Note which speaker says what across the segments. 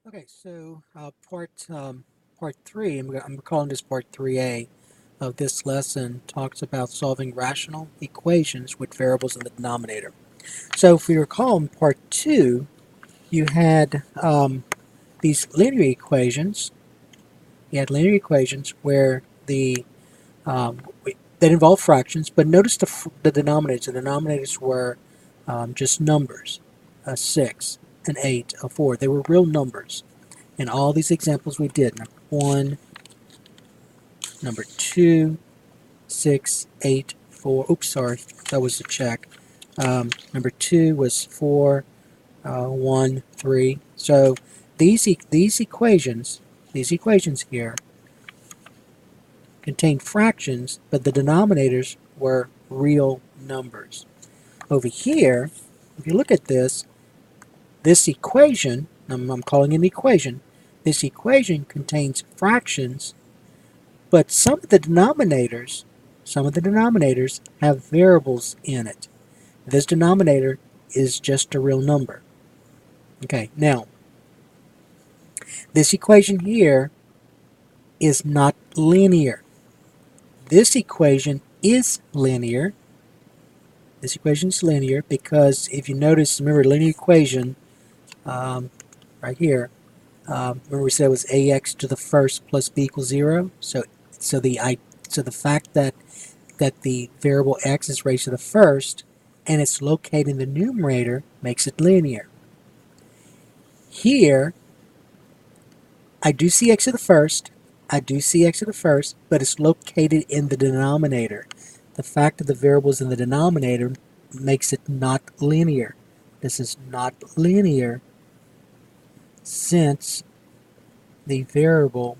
Speaker 1: Okay, so part three, I'm calling this part 3a of this lesson, talks about solving rational equations with variables in the denominator. So if we recall in part two, you had these linear equations. You had linear equations where that involve fractions, but notice the denominators. The denominators were just numbers, a 6, an 8, a 4. They were real numbers. In all these examples we did, number 1, number 2, 6, 8, 4. Oops, sorry, that was a check. Number 2 was 4, 1, 3. So these equations here contain fractions, but the denominators were real numbers. Over here, if you look at this equation, I'm calling it an equation, this equation contains fractions, but some of the denominators have variables in it. This denominator is just a real number. Okay, now, this equation here is not linear. This equation is linear. This equation is linear because if you notice, remember linear equation right here, remember we said it was ax to the first plus b equals 0? So the fact that the variable x is raised to the first and it's located in the numerator makes it linear. Here, I do see x to the first, but it's located in the denominator. The fact that the variable is in the denominator makes it not linear. This is not linear since the variable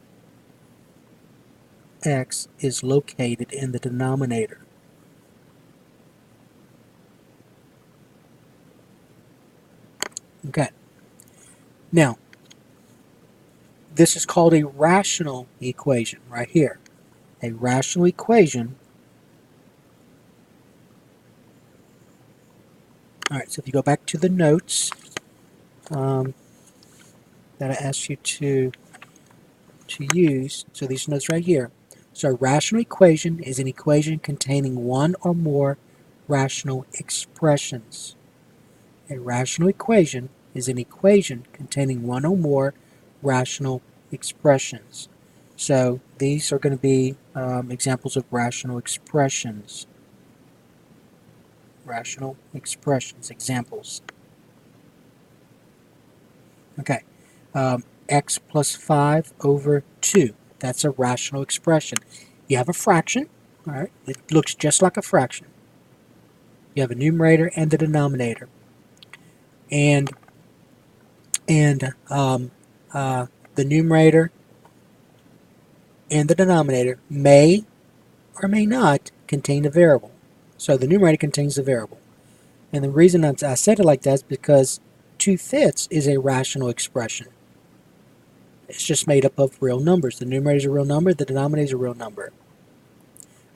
Speaker 1: x is located in the denominator. Okay. Now, this is called a rational equation right here. A rational equation. Alright, so if you go back to the notes that I asked you to use, so these notes right here. So a rational equation is an equation containing one or more rational expressions. A rational equation is an equation containing one or more rational expressions. So these are going to be examples of rational expressions. Rational expressions, examples. Okay, x plus 5 over 2. That's a rational expression. You have a fraction, all right? It looks just like a fraction. You have a numerator and the denominator. And the numerator and the denominator may or may not contain a variable. So the numerator contains the variable. And the reason I said it like that is because 2/5 is a rational expression. It's just made up of real numbers. The numerator is a real number, the denominator is a real number.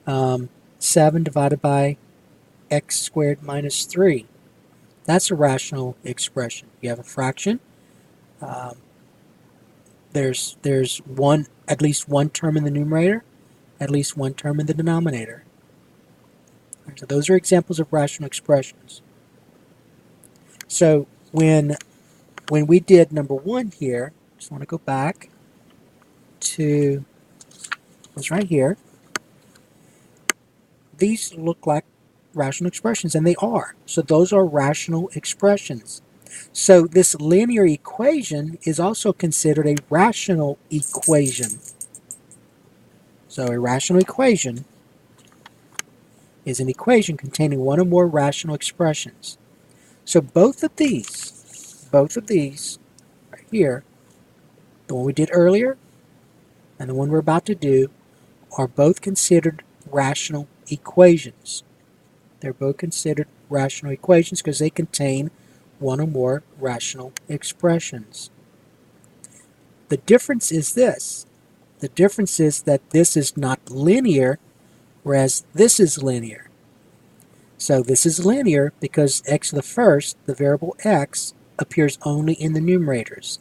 Speaker 1: 7 divided by x squared minus 3. That's a rational expression. You have a fraction. There's at least one term in the numerator, at least one term in the denominator. Right, so those are examples of rational expressions. So when we did number 1 here, just want to go back to what's right here. These look like rational expressions, and they are. So those are rational expressions. So this linear equation is also considered a rational equation. So a rational equation is an equation containing one or more rational expressions. So both of these right here, the one we did earlier and the one we're about to do, are both considered rational equations. They're both considered rational equations because they contain one or more rational expressions. The difference is this. The difference is that this is not linear, whereas this is linear. So this is linear because x to the first, the variable x, appears only in the numerators.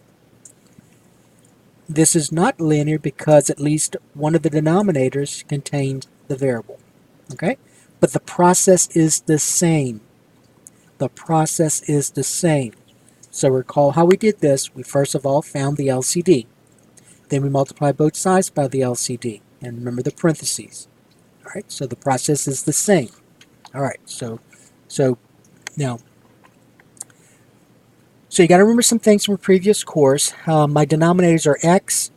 Speaker 1: This is not linear because at least one of the denominators contained the variable. Okay? But the process is the same. The process is the same. So recall how we did this. We first of all found the LCD. Then we multiplied both sides by the LCD. And remember the parentheses. All right, so the process is the same. All right, so now, so you got to remember some things from a previous course. My denominators are x,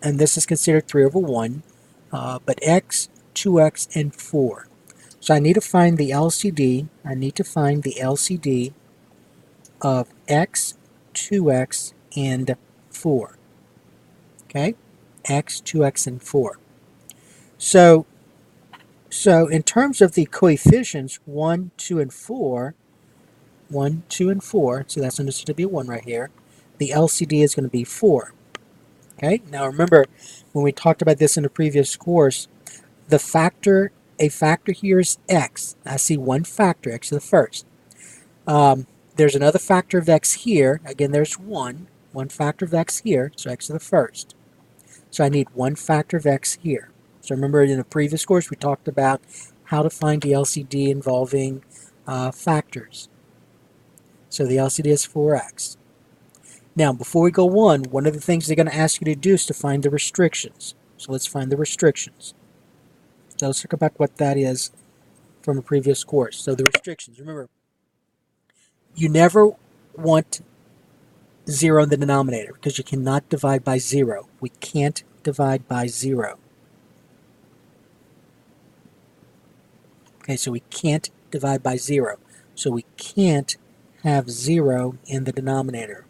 Speaker 1: and this is considered 3 over 1, but x, 2x, and 4. So I need to find the LCD. I need to find the LCD of x, 2x, and 4. Okay? X, 2x, and 4. So in terms of the coefficients, 1, 2, and 4, 1, 2, and 4, so that's understood to be a 1 right here, the LCD is going to be 4. Okay? Now remember, when we talked about this in the previous course, a factor here is x. I see one factor, x to the first. There's another factor of x here. Again, there's one factor of x here, so x to the first. So I need one factor of x here. So remember in the previous course we talked about how to find the LCD involving factors. So the LCD is 4x. Now before we go on, one of the things they're going to ask you to do is to find the restrictions. So let's find the restrictions. So let's talk about what that is from a previous course. So the restrictions, remember, you never want 0 in the denominator because you cannot divide by 0. We can't divide by 0. Okay, so we can't divide by 0. So we can't have 0 in the denominator.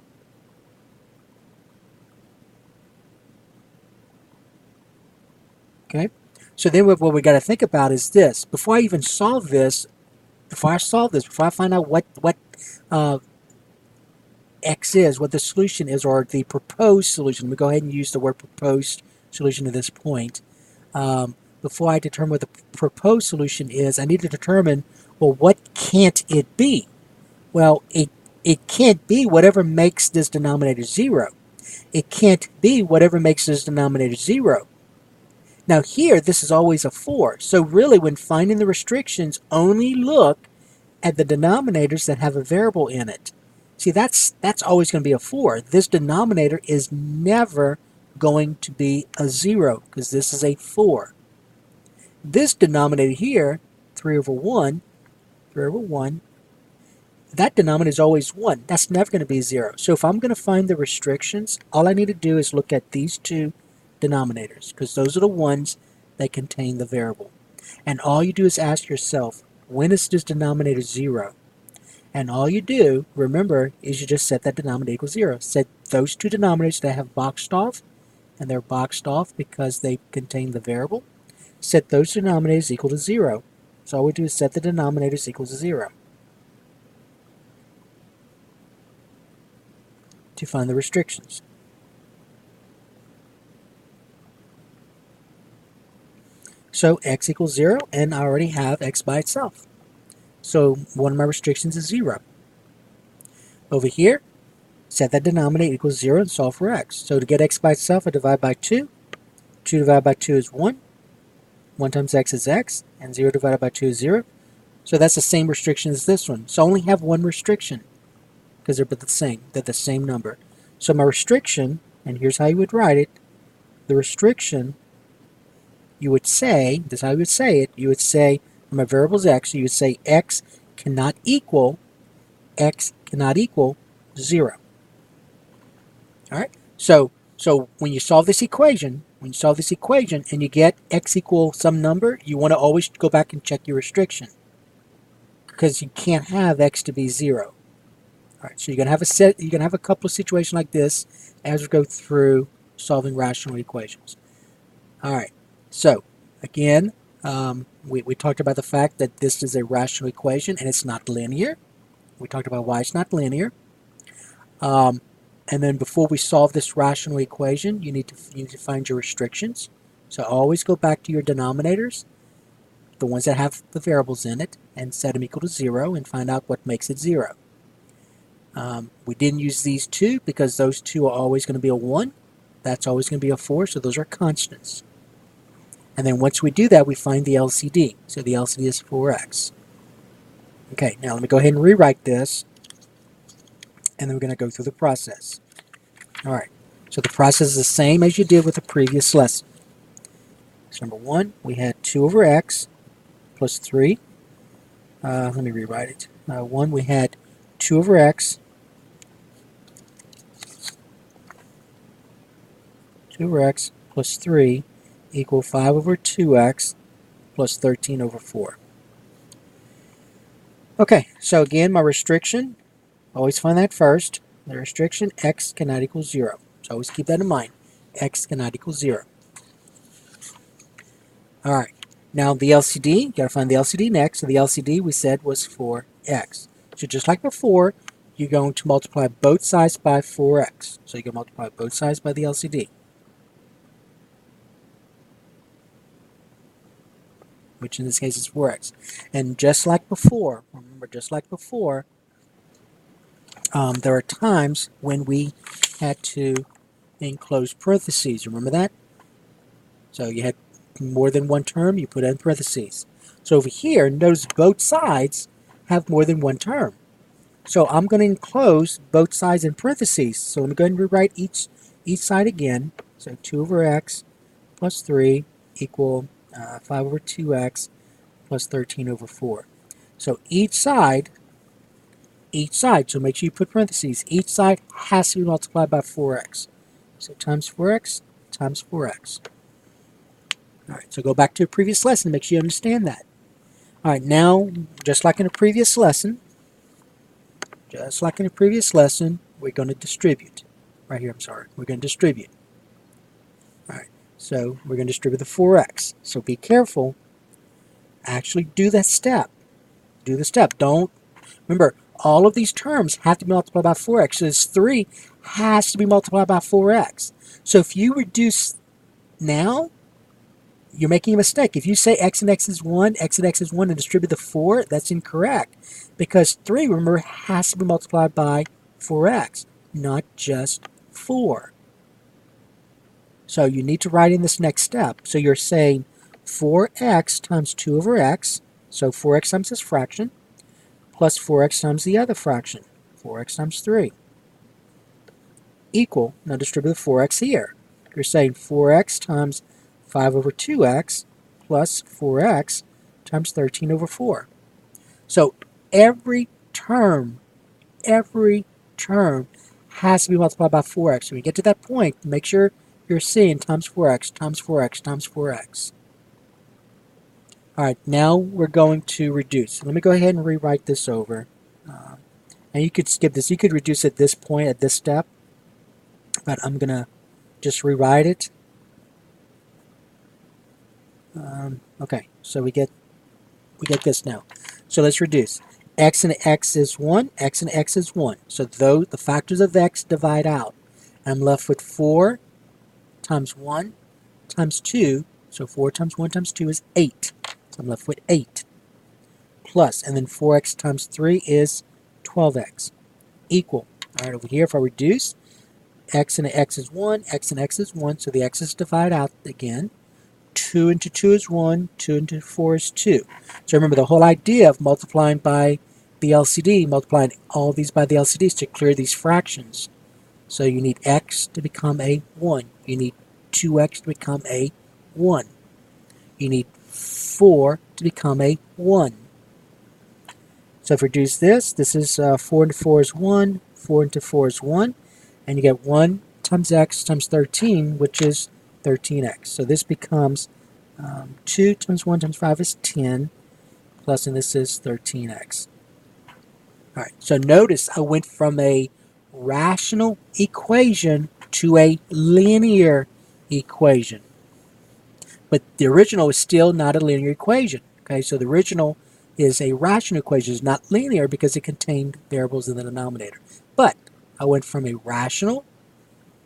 Speaker 1: Okay, so then what we got to think about is this. Before I even solve this, before I find out what x is, what the solution is, or the proposed solution, we go ahead and use the word proposed solution at this point. Before I determine what the proposed solution is, I need to determine, well, what can't it be? Well, it can't be whatever makes this denominator 0. It can't be whatever makes this denominator 0. Now here, this is always a 4. So really, when finding the restrictions, only look at the denominators that have a variable in it. See, that's always going to be a 4. This denominator is never going to be a 0 because this is a 4. This denominator here, 3 over 1, that denominator is always 1. That's never going to be 0. So if I'm going to find the restrictions, all I need to do is look at these two denominators because those are the ones that contain the variable. And all you do is ask yourself, when is this denominator 0? And all you do, remember, is you just set that denominator equals 0. Set those two denominators that have boxed off, and they're boxed off because they contain the variable. Set those denominators equal to 0. So all we do is set the denominators equal to 0 to find the restrictions. So x equals 0, and I already have x by itself. So one of my restrictions is 0. Over here, set that denominator equals 0 and solve for x. So to get x by itself, I divide by 2. 2 divided by 2 is 1. 1 times x is x, and 0 divided by 2 is 0. So that's the same restriction as this one. So I only have one restriction because they're the same. They're the same number. So my restriction, and here's how you would write it, the restriction, you would say, this is how you would say it, you would say, my variable is x, so you would say x cannot equal 0. Alright? So when you solve this equation, and you get x equal some number, you want to always go back and check your restriction. Because you can't have x to be 0. Alright, so you're gonna have a couple of situations like this as we go through solving rational equations. Alright, so again, we talked about the fact that this is a rational equation and it's not linear. We talked about why it's not linear. And then before we solve this rational equation, you need to find your restrictions. So always go back to your denominators, the ones that have the variables in it, and set them equal to 0 and find out what makes it 0. We didn't use these two because those two are always going to be a 1. That's always going to be a 4, so those are constants. And then once we do that, we find the LCD. So the LCD is 4x. Okay, now let me go ahead and rewrite this, and then we're going to go through the process. All right, so the process is the same as you did with the previous lesson. So number 1, we had 2 over x plus 3. Let me rewrite it. 1, we had 2 over x, 2 over x plus 3 equal 5 over 2x plus 13 over 4. Okay, so again, my restriction, always find that first. The restriction, x cannot equal 0. So always keep that in mind. X cannot equal 0. All right, now the LCD, you got to find the LCD next. So the LCD we said was 4x. So just like before, you're going to multiply both sides by 4x. So you can multiply both sides by the LCD, which in this case is 4x. And just like before, remember, just like before, there are times when we had to enclose parentheses. Remember that? So you had more than one term, you put in parentheses. So over here, notice both sides have more than one term. So I'm going to enclose both sides in parentheses. So let me go ahead and rewrite each side again. So 2 over x plus 3 equal 5 over 2x plus 13 over 4. So each side, so make sure you put parentheses, each side has to be multiplied by 4x. So times 4x times 4x. All right, so go back to a previous lesson to make sure you understand that. All right, now, just like in a previous lesson, we're going to distribute. Right here, I'm sorry. We're going to distribute. All right, so we're going to distribute the 4x. So be careful. Actually do that step. Do the step. Don't, remember, all of these terms have to be multiplied by 4x. So this 3 has to be multiplied by 4x. So if you reduce now, you're making a mistake. If you say x and x is 1, and distribute the 4, that's incorrect. Because 3, remember, has to be multiplied by 4x, not just 4. So you need to write in this next step. So you're saying 4x times 2 over x, so 4x times this fraction, plus 4x times the other fraction, 4x times 3, equal, now distribute the 4x here. You're saying 4x times 5 over 2x plus 4x times 13 over 4. So every term has to be multiplied by 4x. So when you get to that point, make sure you're seeing times 4x, times 4x, times 4x. All right, now we're going to reduce. So let me go ahead and rewrite this over. And you could skip this. You could reduce at this point, at this step. But I'm going to just rewrite it. Okay, so we get this now. So let's reduce. X and x is 1, x and x is 1. So though the factors of x divide out. I'm left with 4 times 1 times 2. So 4 times 1 times 2 is 8. So I'm left with 8. Plus, and then 4x times 3 is 12x. Equal. All right, over here, if I reduce, x and x is 1, x and x is 1. So the x's divide out again. 2 into 2 is 1, 2 into 4 is 2. So remember the whole idea of multiplying by the LCD, multiplying all these by the LCD is to clear these fractions. So you need x to become a 1. You need 2x to become a 1. You need 4 to become a 1. So if we reduce this, this is 4 into 4 is 1, 4 into 4 is 1, and you get 1 times x times 13, which is 13x. So this becomes 2 times 1 times 5 is 10, plus, and this is 13x. All right, so notice I went from a rational equation to a linear equation. But the original is still not a linear equation. Okay, so the original is a rational equation. It's not linear because it contained variables in the denominator. But I went from a rational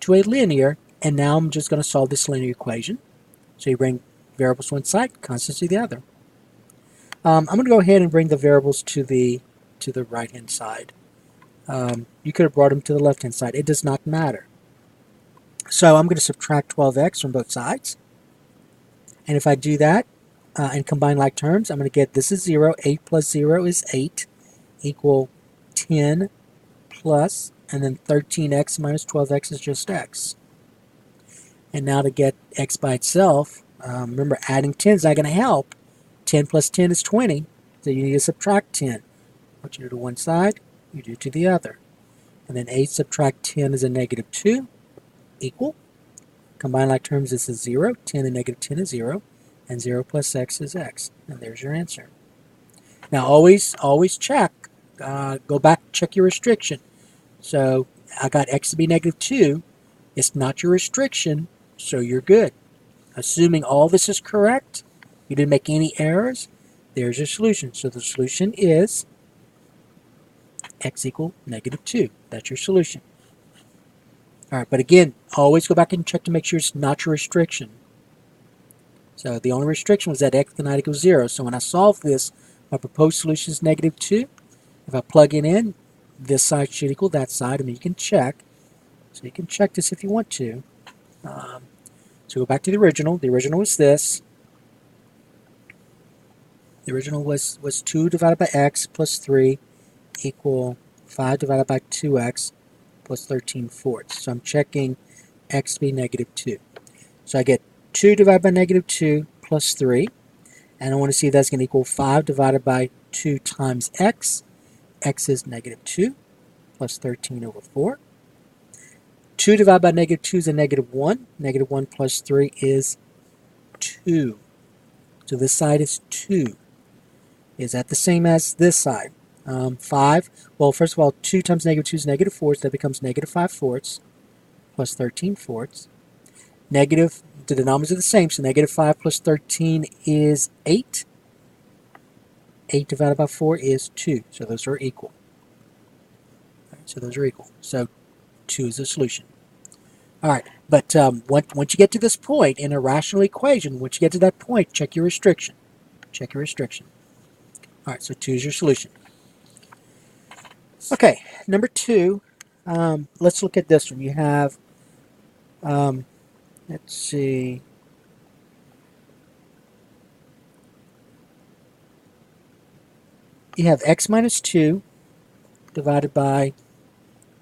Speaker 1: to a linear, and now I'm just going to solve this linear equation. So you bring variables to one side, constants to the other. I'm going to go ahead and bring the variables to the right-hand side. You could have brought them to the left-hand side. It does not matter. So I'm going to subtract 12x from both sides. And if I do that and combine like terms, I'm going to get this is 0. 8 plus 0 is 8 equal 10 plus, and then 13x minus 12x is just x. And now to get x by itself, remember adding 10 is not going to help. 10 plus 10 is 20, so you need to subtract 10. What you do to one side, you do to the other. And then 8 subtract 10 is a negative 2, equal. Combine like terms, this is 0. 10 and negative 10 is 0. And 0 plus x is x. And there's your answer. Now always check. Go back, check your restriction. So I got x to be negative 2. It's not your restriction, so you're good. Assuming all this is correct, you didn't make any errors, there's your solution. So the solution is x equal negative 2. That's your solution. All right, but again, always go back and check to make sure it's not your restriction. So the only restriction was that x cannot equal 0. So when I solve this, my proposed solution is negative 2. If I plug it in, this side should equal that side. I mean, you can check. So you can check this if you want to. So go back to the original. The original was this. The original was 2 divided by x plus 3 equal 5 divided by 2x plus 13/4. So I'm checking x to be negative 2. So I get 2 divided by negative 2 plus 3. And I want to see if that's going to equal 5 divided by 2 times x. X is negative 2 plus 13/4. 2 divided by negative 2 is a negative 1. Negative 1 plus 3 is 2. So this side is 2. Is that the same as this side? 5. Well, first of all, 2 times negative 2 is negative 4, so that becomes negative 5/4 plus 13/4. Negative, the denominators are the same, so negative 5 plus 13 is 8. 8 divided by 4 is 2, so those are equal. Right, so those are equal. So 2 is the solution. All right, but once you get to this point in a rational equation, once you get to that point, check your restriction. Check your restriction. All right, so 2 is your solution. Okay, number 2, let's look at this one. You have, let's see, you have x minus 2 divided by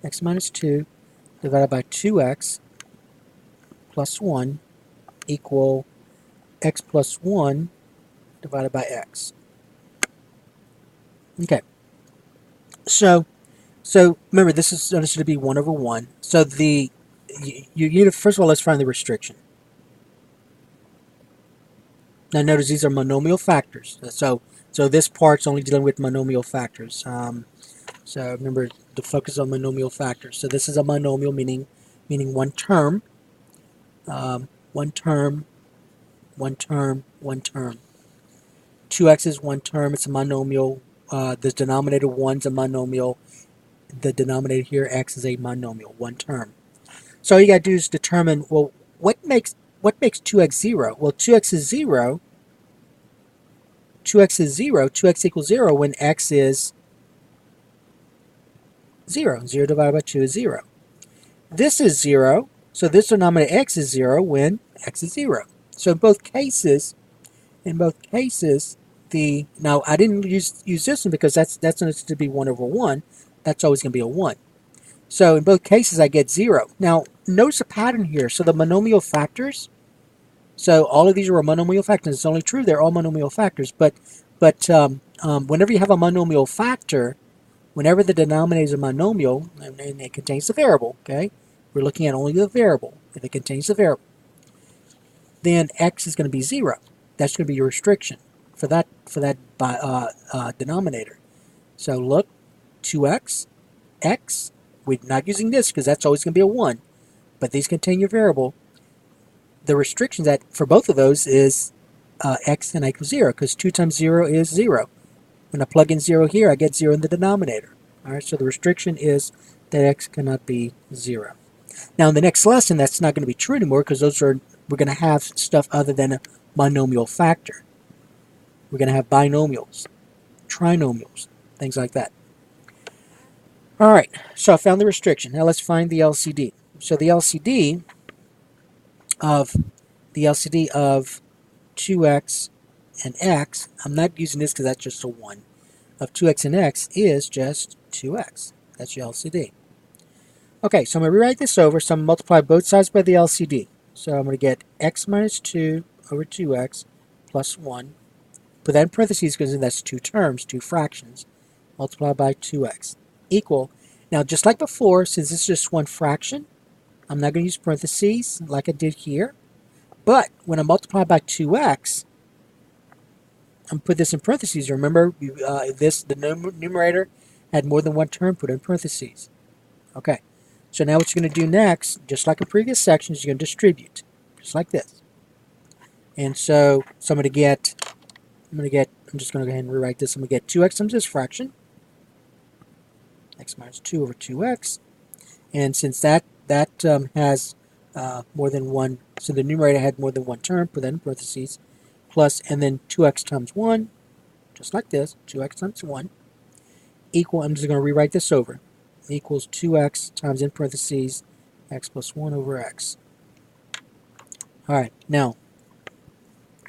Speaker 1: x minus 2 divided by 2x plus 1 equal x plus 1 divided by x. Okay. So remember, this is understood to be 1 over 1. So you need to, first of all, let's find the restriction. Now notice these are monomial factors. So this part's only dealing with monomial factors. So remember, the focus on monomial factors. So this is a monomial, meaning one term, one term, one term, one term. 2x is one term. It's a monomial. The denominator 1's a monomial. The denominator here, x, is a monomial, one term. So all you got to do is determine, well, what makes 2x 0? Well, 2x is 0. 2x is 0. 2x equals 0 when x is 0. 0 divided by 2 is 0. This is 0. So this denominator x is 0 when x is 0. So in both cases, now I didn't use this one because that's understood to be 1 over 1. That's always going to be a 1. So in both cases, I get 0. Now, notice a pattern here. So the monomial factors, so all of these are monomial factors. It's only true they're all monomial factors. But whenever you have a monomial factor, whenever the denominator is a monomial, and it contains the variable, okay? We're looking at only the variable. If it contains the variable, then x is going to be 0. That's going to be your restriction for that denominator. So look, 2x, x, we're not using this because that's always going to be a 1, but these contain your variable. The restriction that for both of those is x and equals 0, because 2 times 0 is 0. When I plug in 0 here, I get 0 in the denominator. All right, so the restriction is that x cannot be 0. Now in the next lesson, that's not going to be true anymore because we're going to have stuff other than a monomial factor. We're going to have binomials, trinomials, things like that. All right, so I found the restriction. Now let's find the LCD. So the LCD of the LCD of 2x and x, I'm not using this because that's just a 1, of 2x and x is just 2x. That's your LCD. Okay, so I'm going to rewrite this over, so I'm going to multiply both sides by the LCD. So I'm going to get x minus 2 over 2x plus 1. Put that in parentheses because that's two terms, two fractions. Multiply by 2x. Equal. Now, just like before, since it's just one fraction, I'm not going to use parentheses like I did here. But when I multiply by 2x, I'm going to put this in parentheses. Remember, the numerator had more than one term, put in parentheses. Okay, so now what you're going to do next, just like in previous sections, you're going to distribute, just like this. And so I'm just going to go ahead and rewrite this. I'm going to get 2x times this fraction, x minus 2 over 2x. And since that has more than one, so the numerator had more than one term, put that in parentheses, plus, and then 2x times 1, just like this, 2x times 1, equal, I'm just going to rewrite this over, equals 2x times, in parentheses, x plus 1 over x. All right, now,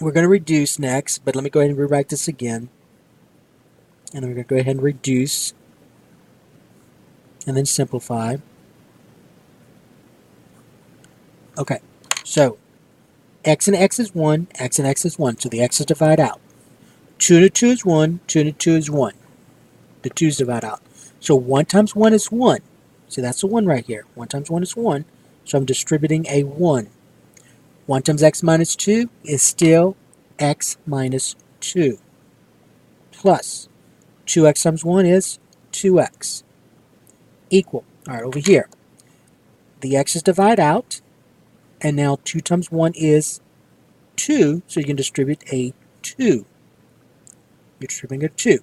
Speaker 1: we're going to reduce next, but let me go ahead and rewrite this again. And we're going to go ahead and reduce, and then simplify. Okay, so x and x is 1, x and x is 1, so the x's divide out. 2 to 2 is 1, 2 to 2 is 1. The 2's divide out. So 1 times 1 is 1. See, that's a 1 right here. 1 times 1 is 1, so I'm distributing a 1. 1 times x minus 2 is still x minus 2. Plus 2x times 1 is 2x. Equal. All right, over here. The x's divide out, and now 2 times 1 is 2, so you can distribute a 2. You're distributing a 2.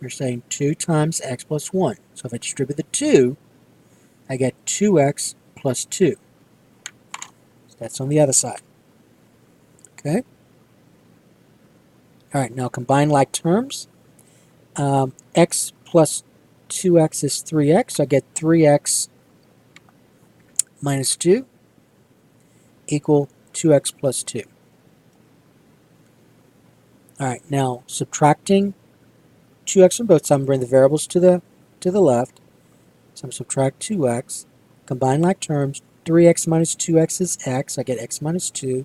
Speaker 1: You're saying 2 times x plus 1. So if I distribute the 2, I get 2x plus 2. So that's on the other side. Okay? All right, now combine like terms. X plus 2x is 3x, so I get 3x minus 2 equal 2x plus 2. All right, now subtracting 2x from both sides, I'm bring the variables to the left. So I'm subtract 2x, combine like terms. 3x minus 2x is x. I get x minus 2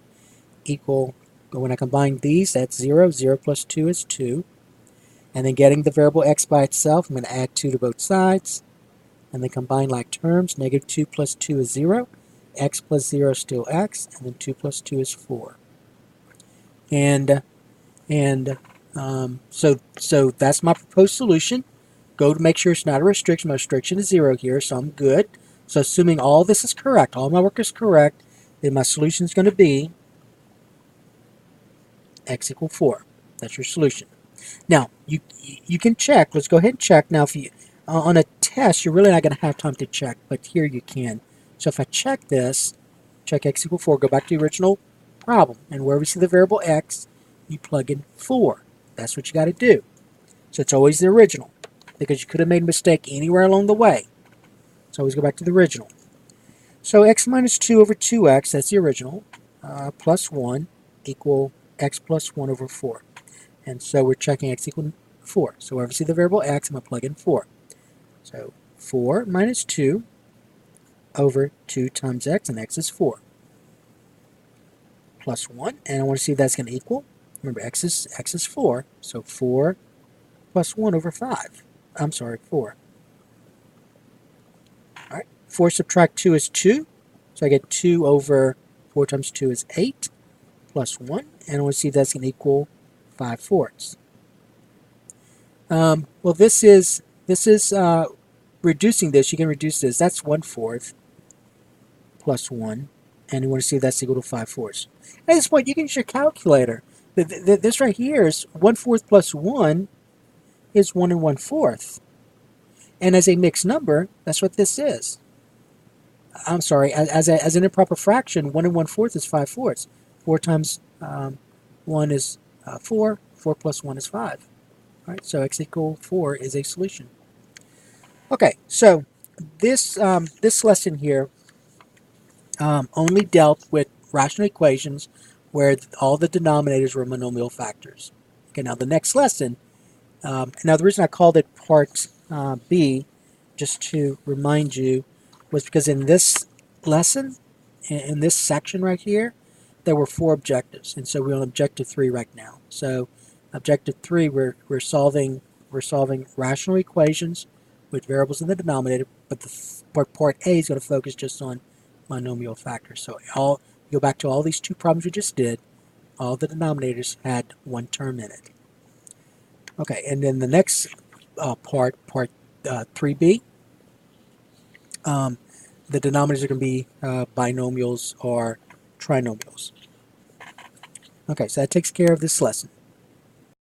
Speaker 1: equal, when I combine these, that's 0. 0 plus 2 is 2. And then getting the variable x by itself, I'm going to add 2 to both sides. And then combine like terms. Negative 2 plus 2 is 0. X plus 0 is still x. And then 2 plus 2 is 4. So that's my proposed solution. Go to make sure it's not a restriction. My restriction is 0 here, so I'm good. So assuming all this is correct, all my work is correct, then my solution is going to be x equal 4. That's your solution. Now, you can check. Let's go ahead and check. Now, if you on a test, you're really not going to have time to check, but here you can. So if I check this, check x equal 4, go back to the original problem, and where we see the variable x, you plug in 4. That's what you got to do. So it's always the original, because you could have made a mistake anywhere along the way. So always go back to the original. So x minus 2 over 2x, that's the original, plus 1 equal x plus 1 over 4. And so we're checking x equal 4. So wherever we see the variable x, I'm going to plug in 4. So 4 minus 2 over 2 times x, and x is 4. Plus 1, and I want to see if that's going to equal. Remember, x is 4, so 4 plus 1 over 5. I'm sorry, 4. All right, 4 subtract 2 is 2, so I get 2 over 4 times 2 is 8, plus 1, and I want to see if that's going to equal 5/4. Well, this is reducing this. You can reduce this. That's 1/4 plus 1, and you want to see if that's equal to 5/4. At this point, you can use your calculator. This right here is 1/4 plus 1 is 1 1/4. And as a mixed number, that's what this is. I'm sorry, as an improper fraction, 1 1/4 is 5/4. 4 times 1 is 4. 4 plus 1 is 5. All right, so x equal 4 is a solution. Okay, so this lesson here only dealt with rational equations where all the denominators were monomial factors. Okay, now the next lesson, now the reason I called it part B, just to remind you, was because in this lesson, in this section right here, there were 4 objectives, and so we're on objective 3 right now. So objective 3, we're solving rational equations with variables in the denominator, but part A is going to focus just on monomial factors. So go back to all these 2 problems we just did. All the denominators had 1 term in it. Okay, and then the next part 3b, the denominators are going to be binomials or trinomials. Okay, so that takes care of this lesson.